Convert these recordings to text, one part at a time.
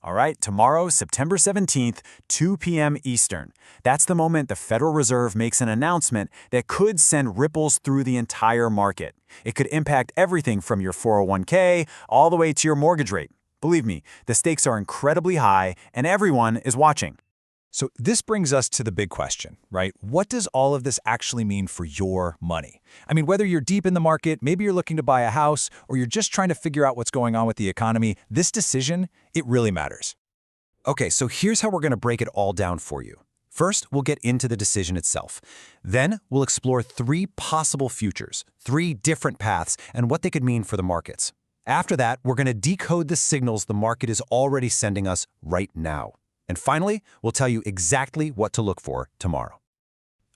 All right, tomorrow, September 17th, 2 p.m. Eastern. That's the moment the Federal Reserve makes an announcement that could send ripples through the entire market. It could impact everything from your 401k all the way to your mortgage rate. Believe me, the stakes are incredibly high and everyone is watching. So this brings us to the big question, right? What does all of this actually mean for your money? I mean, whether you're deep in the market, maybe you're looking to buy a house, or you're just trying to figure out what's going on with the economy, this decision, it really matters. Okay, so here's how we're going to break it all down for you. First, we'll get into the decision itself. Then, we'll explore 3 possible futures, 3 different paths, and what they could mean for the markets. After that, we're going to decode the signals the market is already sending us right now. And finally, we'll tell you exactly what to look for tomorrow.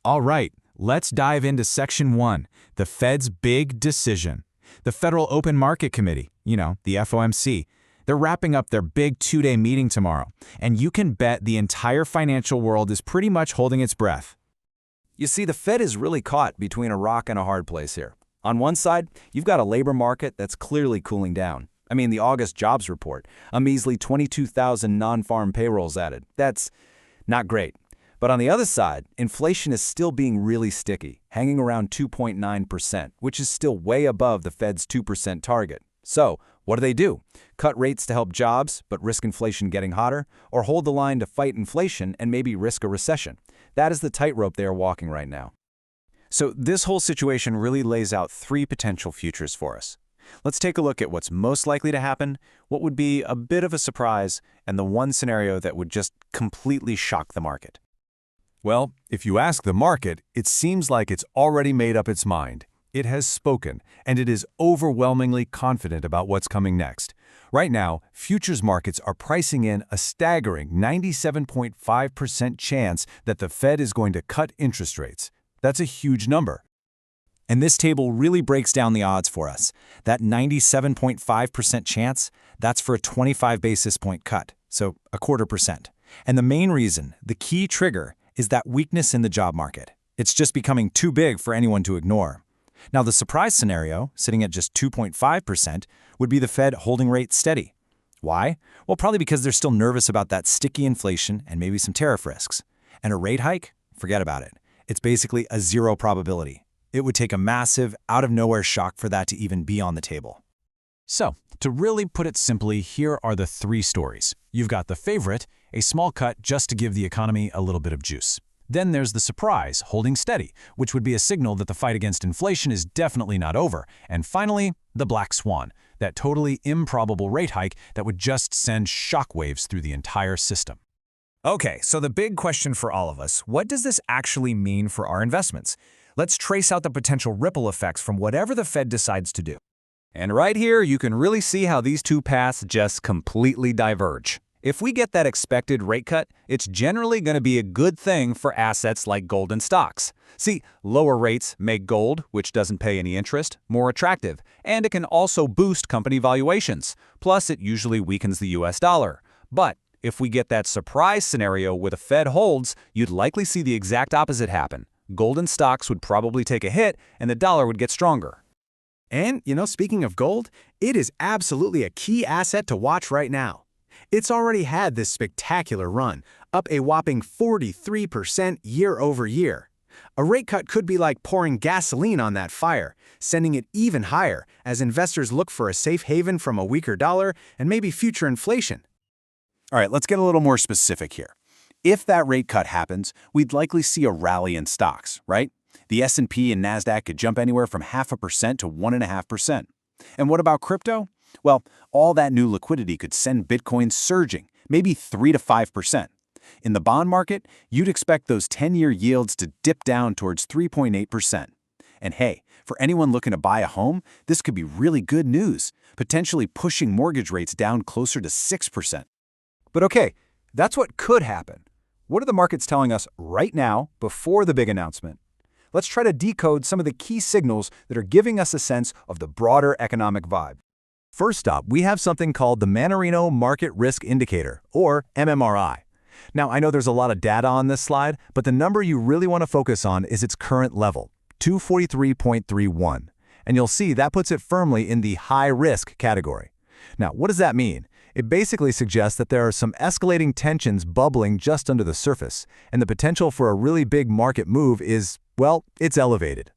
All right, let's dive into Section 1, the Fed's big decision. The Federal Open Market Committee, the FOMC, they're wrapping up their big 2-day meeting tomorrow, and you can bet the entire financial world is pretty much holding its breath. You see, the Fed is really caught between a rock and a hard place here. On one side, you've got a labor market that's clearly cooling down. I mean, the August jobs report, a measly 22,000 non-farm payrolls added. That's not great. But on the other side, inflation is still being really sticky, hanging around 2.9%, which is still way above the Fed's 2% target. So, what do? Cut rates to help jobs, but risk inflation getting hotter? Or hold the line to fight inflation and maybe risk a recession? That is the tightrope they are walking right now. So this whole situation really lays out 3 potential futures for us. Let's take a look at what's most likely to happen, what would be a bit of a surprise, and the one scenario that would just completely shock the market. Well, if you ask the market, it seems like it's already made up its mind. It has spoken, and it is overwhelmingly confident about what's coming next. Right now, futures markets are pricing in a staggering 97.5% chance that the Fed is going to cut interest rates. That's a huge number. And this table really breaks down the odds for us. That 97.5% chance, that's for a 25 basis point cut, so 0.25%. And the main reason, the key trigger, is that weakness in the job market. It's just becoming too big for anyone to ignore. Now, the surprise scenario, sitting at just 2.5%, would be the Fed holding rates steady. Why? Well, probably because they're still nervous about that sticky inflation and maybe some tariff risks. And a rate hike? Forget about it. It's basically a 0 probability. It would take a massive, out-of-nowhere shock for that to even be on the table. So, to really put it simply, here are the 3 stories. You've got the favorite, a small cut just to give the economy a little bit of juice. Then there's the surprise, holding steady, which would be a signal that the fight against inflation is definitely not over. And finally, the black swan, that totally improbable rate hike that would just send shockwaves through the entire system. Okay, so the big question for all of us, what does this actually mean for our investments? Let's trace out the potential ripple effects from whatever the Fed decides to do. And right here, you can really see how these 2 paths just completely diverge. If we get that expected rate cut, it's generally going to be a good thing for assets like gold and stocks. See, lower rates make gold, which doesn't pay any interest, more attractive, and it can also boost company valuations. Plus, it usually weakens the US dollar. But if we get that surprise scenario where the Fed holds, you'd likely see the exact opposite happen. Gold and stocks would probably take a hit, and the dollar would get stronger. And, speaking of gold, it is absolutely a key asset to watch right now. It's already had this spectacular run, up a whopping 43% year over year. A rate cut could be like pouring gasoline on that fire, sending it even higher as investors look for a safe haven from a weaker dollar and maybe future inflation. All right, let's get a little more specific here. If that rate cut happens, we'd likely see a rally in stocks, right? The S&P and NASDAQ could jump anywhere from 0.5% to 1.5%. And what about crypto? Well, all that new liquidity could send Bitcoin surging, maybe 3 to 5%. In the bond market, you'd expect those 10-year yields to dip down towards 3.8%. And hey, for anyone looking to buy a home, this could be really good news, potentially pushing mortgage rates down closer to 6%. But okay, that's what could happen. What are the markets telling us right now, before the big announcement? Let's try to decode some of the key signals that are giving us a sense of the broader economic vibe. First up, we have something called the Mannarino Market Risk Indicator, or MMRI. Now, I know there's a lot of data on this slide, but the number you really want to focus on is its current level, 243.31. And you'll see that puts it firmly in the high-risk category. Now, what does that mean? It basically suggests that there are some escalating tensions bubbling just under the surface, and the potential for a really big market move is, well, it's elevated.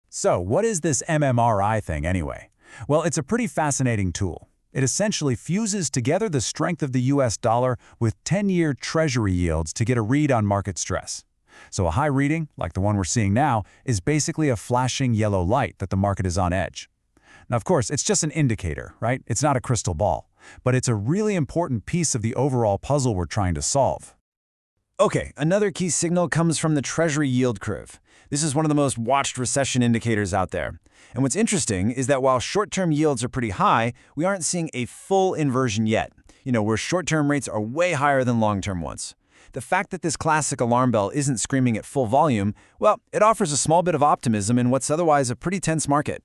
So, what is this MMRI thing anyway? Well, it's a pretty fascinating tool. It essentially fuses together the strength of the US dollar with 10-year Treasury yields to get a read on market stress. So a high reading, like the one we're seeing now, is basically a flashing yellow light that the market is on edge. Now, of course, it's just an indicator, right? It's not a crystal ball. But it's a really important piece of the overall puzzle we're trying to solve. Okay, another key signal comes from the Treasury yield curve. This is one of the most watched recession indicators out there. And what's interesting is that while short-term yields are pretty high, we aren't seeing a full inversion yet, where short-term rates are way higher than long-term ones. The fact that this classic alarm bell isn't screaming at full volume, well, it offers a small bit of optimism in what's otherwise a pretty tense market.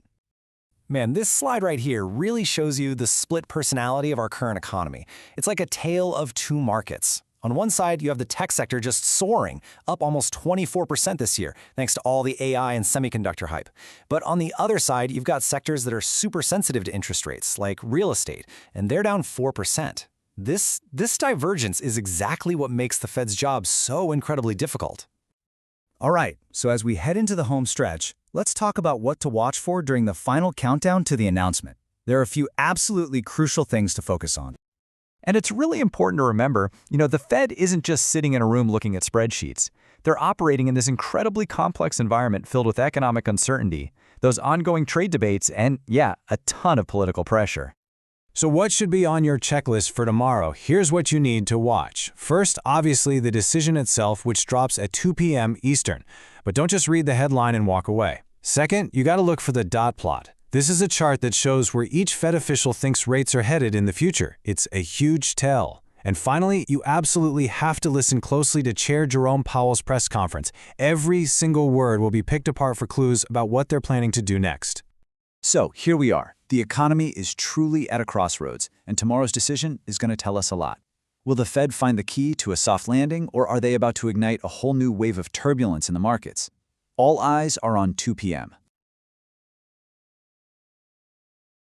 Man, this slide right here really shows you the split personality of our current economy. It's like a tale of two markets. On one side, you have the tech sector just soaring, up almost 24% this year, thanks to all the AI and semiconductor hype. But on the other side, you've got sectors that are super sensitive to interest rates, like real estate, and they're down 4%. This divergence is exactly what makes the Fed's job so incredibly difficult. All right, so as we head into the home stretch, let's talk about what to watch for during the final countdown to the announcement. There are a few absolutely crucial things to focus on. And it's really important to remember, the Fed isn't just sitting in a room looking at spreadsheets. They're operating in this incredibly complex environment filled with economic uncertainty, those ongoing trade debates, and, yeah, a ton of political pressure. So what should be on your checklist for tomorrow? Here's what you need to watch. First, obviously, the decision itself, which drops at 2 p.m. Eastern. But don't just read the headline and walk away. Second, you got to look for the dot plot. This is a chart that shows where each Fed official thinks rates are headed in the future. It's a huge tell. And finally, you absolutely have to listen closely to Chair Jerome Powell's press conference. Every single word will be picked apart for clues about what they're planning to do next. So, here we are. The economy is truly at a crossroads, and tomorrow's decision is going to tell us a lot. Will the Fed find the key to a soft landing, or are they about to ignite a whole new wave of turbulence in the markets? All eyes are on 2 p.m.